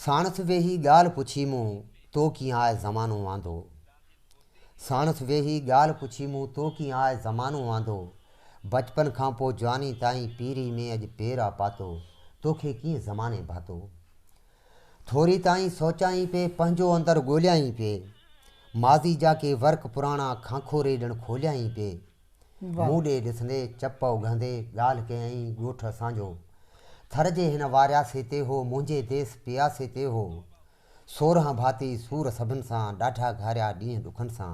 साणस वेही ॻाल्हि पुछी मूं तो कीअं आहे ज़मानो वांदो। साणस वेही ॻाल्हि पुछी मूं तो कीअं आहे ज़मानो वांदो। बचपन खां पोइ जवानी ताईं पीरी में अॼु पेरा पातो, तोखे कीअं ज़माने भातो। थोरी ताईं सोचाई पे पंहिंजो अंदरि ॻोल्हियाई पे, माज़ी जा के वर्क पुराणा खांखोरे ॼण खोलियाई पे। मूं ॾे ॾिसंदे चप उघंदे ॻाल्हि कयईं ॻोठ असांजो, थर जे हिन वारियासे ते हो मुंहिंजे देस पियासे ते हो। 16 भाती सूर सभिनि सां ॾाढा घारिया ॾींहं ॾुखनि सां।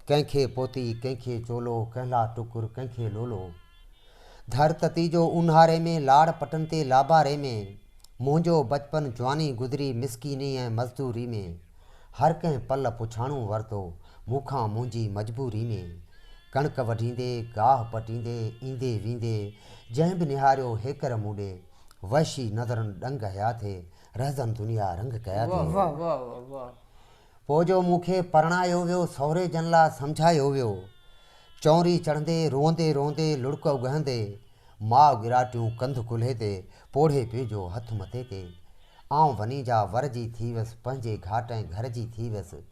कंहिंखे पोती कंहिंखे चोलो, कंहिंला टुकुर कंहिंखे लोलो। धर तती जो ऊन्हारे में लाड़ पटनि ते लाबारे में, मुंहिंजो बचपन जवानी गुज़री मिसकीनी ऐं मज़दूरी में। हर कंहिं पल पुछाणो वरितो मूंखां मुंहिंजी मजबूरी में। कणिक वढींदे गाह पटींदे ईंदे वेंदे जंहिं बि निहारियो हेकर मूंॾे। वहशी नज़रनि ॾंग हया थे रहज़न दुनिया रंग कया थे। पोइ जो मूंखे परणायो वियो सहुरे जन लाइ सम्झायो वियो। चौरी चढ़ंदे रोंदे रोंदे लुड़क उगहंदे, माउ गिराटियूं कंध कुल्हे ते पोढ़े पीजो हथ मथे ते। आउं वनी जा वर जी थी वियसि पंहिंजे घाट ऐं घर जी थी वियसि।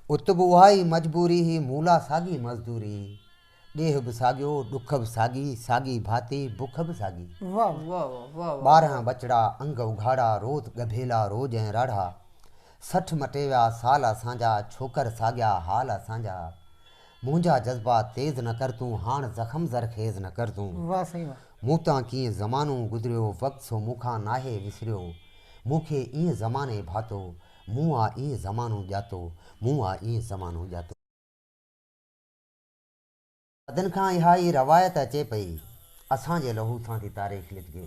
उत बि उहा ई मजबूरी ही मूला साॻी मज़दूरी। ॾेह बि साॻियो ॾुख बि साॻी भाती बुख बि साॻी। 12 बचड़ा अंग उघाड़ा रोज़ गभेला रोज़ ऐं राढ़ा। 60 मटेविया साल असांजा छोकर साॻिया हाल असांजा। मुंहिंजा जज़्बा तेज़ न कर तूं हाण ज़ख़म ज़रखेज़ न कर तूं। मूं तां कीअं ज़मानो गुज़रियो वक़्तु सो मूंखां नाहे विसरियो। मूंखे ईअं ज़माने भातो, मूं आ ईअं ज़मानो ॼातो, मूं आ ईअं ज़मानो ॼातो। सदिन खां इहा ई रवायत अचे पई असांजे लहू सां थी तारीख़ लिखिजे।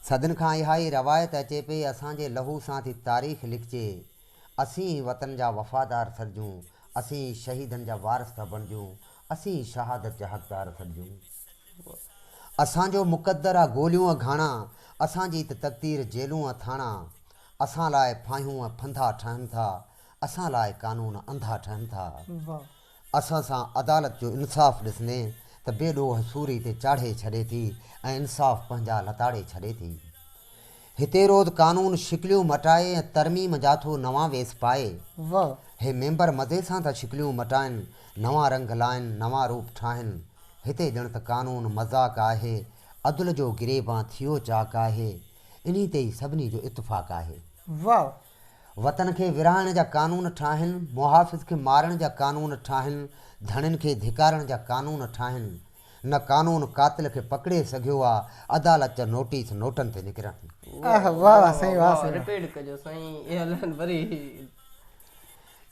सदिन खां इहा ई रवायत अचे पई असांजे लहू सां थी तारीख़ लिखिजे। असीं वतन जा वफ़ादार सॾिजूं, असीं शहीदनि जा वारिस था बणिजूं, असीं शहादत जा हक़दार सॾिजूं। असांजो मुक़दर आहे गोलियूं घाणा, असांजी त तक़दीर जेलूं थाणा। असां लाइ फाहियूं फंदा ठहनि था, असां लाइ कानून अंधा ठहनि था। असां सां अदालत जो इंसाफ़ ॾिसंदे त बेॾोह सूरी ते चाढ़े छॾे थी ऐं इंसाफ़ पंहिंजा लताड़े छॾे थी। हिते रोज़ कानून शिकलियूं मटाए ऐं तरमीम जाथो नवां वेस पाए। हे मेंबर मज़े सां था शिकलियूं मटाइनि, नवां रंग लाइनि नवां रूप ठाहिनि। हिते ॼण त कानून मज़ाक़ आहे, अदल जो गिरेबां थियो चाक आहे। इन्ही ते ई सभिनी जो इतफ़ाक़ आहे। वतन खे विरहाइण जा कानून ठाहिनि, मुहाफ़िज़ खे मारण जा कानून ठाहिनि, धणियुनि खे धिकारण जा कानून ठाहिनि। न कानून कातिल खे पकिड़े सघियो आहे, अदालत जा नोटिस नोटनि ते निकिरनि।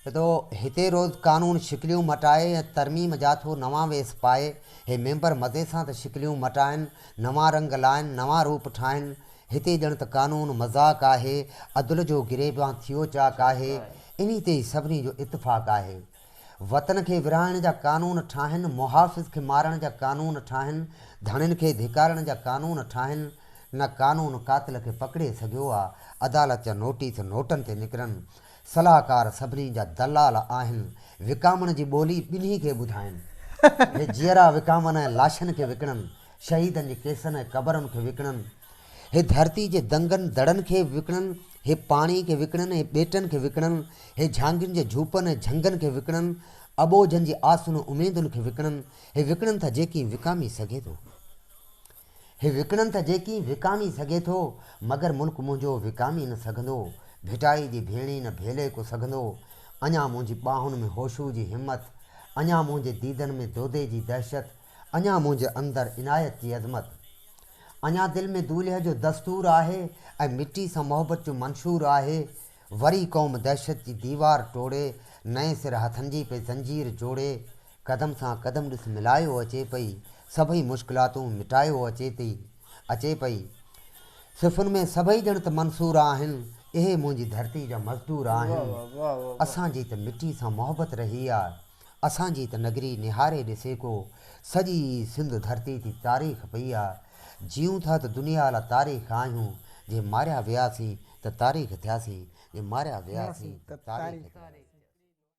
तो हिते रोज़ कानून शिकलियूं मटाए ऐं तरमीम जाथो नवां वेस पाए। हे मेंबर मज़े सां त शिकलियूं मटाइनि, नवां रंग लाइनि नवां रूप ठाहिनि। हिते ॼण त कानून मज़ाक़ आहे, अदल जो गिरेबां थियो चाक आहे। इन्ही ते ई सभिनी जो इतफ़ाक़ आहे। वतन खे विरहाइण जा कानून ठाहिनि, मुहाफ़िज़ खे मारण जा कानून ठाहिनि, धणियुनि खे धिकारण जा कानून ठाहिनि। न कानून कातिल खे पकिड़े सघियो आहे, अदालत जा नोटिस नोटनि ते निकिरनि। सलाहकार सभिनी जा दलाल आहिनि, विकामण जी ॿोली ॿिन्ही खे ॿुधाइनि। हे जीअरा विकामनि ऐं लाशनि खे विकिणनि, शहीदनि जे केसनि ऐं क़बरुनि खे विकिणनि। हे धरती जे दंगनि दड़नि खे विकिणनि, हे पाणी खे विकिणनि, हे ॿेटनि खे विकिणनि, हे झांगियुनि जे झूपनि ऐं झंगनि खे विकिणनि, अबोझनि जी आसुनि उमेदुनि खे विकिणनि। हे विकिणनि था जेकी विकामी सघे थो, हे विकिणनि था जेकी विकामी सघे थो। मगर मुल्क मुंहिंजो विकामी न सघंदो, भिटाई जी भेणी न भेले को सघंदो। अञा मुंहिंजी ॿाहुनि में होशू जी हिमत, अञा मुंहिंजे दीदनि में दोदे जी दहशत, अञा मुंहिंजे अंदरि इनायत जी अज़मत। अञा दिलि में दूल्हे जो दस्तूर आहे ऐं मिटी सां मोहबत जो मंशूर आहे। वरी क़ौम दहशत जी दीवार तोड़े, नए सिर हथनि जी पे ज़ंजीर जोड़े। कदम सां कदम ॾिस मिलायो अचे पई, सभई मुश्किलातूं मिटायो अचे पई। सिफ़ुनि में सभई ॼण त मंसूर आहिनि, इहे मुंहिंजी धरती जा मज़दूर आहिनि। असांजी त मिटी सां मोहबत रही आहे, असांजी त नगरी निहारे ॾिसे को। सॼी सिंध धरती जी तारीख़ पई आहे। जियूं था त दुनिया लाइ तारीख़ आहियूं, जे मारिया वियासीं त तारीख़ थियासीं, जे मारिया वियासीं त तारीख़।